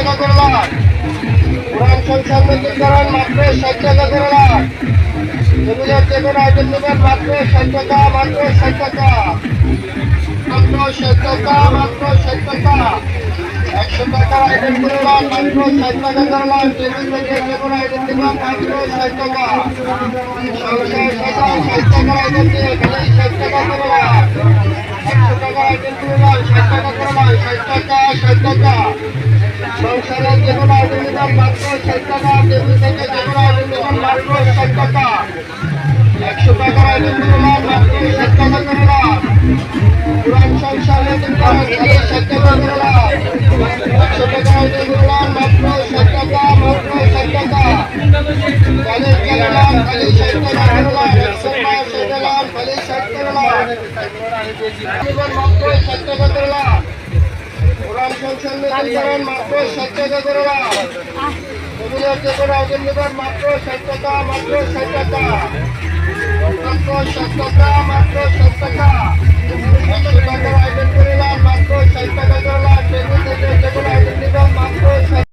টাকা করে লাখ। পুরান সংসার নতুনকরণ মাত্র 60 টাকা করে লাখ। টেবিলের যে কোনো আইটেম নেবেন মাত্র 60 টাকা, মাত্র 60 টাকা, মাত্র 60 টাকা, মাত্র 60 টাকা। 100 টাকার আইটেম করে লাখ, মাত্র 60 টাকা করে লাখ। টেবিল থেকে যে কোনো আইটেম নেবেন মাত্র 60 টাকা। সংসার টাকা 60 টাকার আইটেম দিয়ে খালি 60 টাকা করে লাখ। 100 টাকার আইটেম করে লাখ, 60 টাকা করে লাখ, 60 টাকা, 60 টাকা। সংসারের যে কোনো আইটেম নেবেন মাত্র 60 টাকা। টেবিল থেকে যে কোনো আইটেম নেবেন মাত্র 60 টাকা। 100 টাকার আইটেম করে লাখ, মাত্র 60 টাকা করে লাখ। পুরান সংসারের যে কোনো আইটেম 60 টাকা করে লাখ। 100 টাকার আইটেম করে লাখ, মাত্র 60 টাকা, মাত্র 60 টাকা। চালের কেনা লাখ, খালি 60 টাকা করে লাখ। 100 মাস সেটা লাখ, খালি 60 করে লাখ। মাত্র 60 টাকা করে লাখ। পুরান সংসার নতুনকরণ মাত্র 60 টাকা করে লাখ। টেবিলের যে কোনো আইটেম নেবেন মাত্র 60 টাকা, মাত্র 60 টাকা, মাত্র 60 টাকা, মাত্র 60 টাকা।